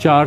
4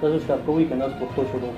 Entonces, ¿cómo y que no es por todo,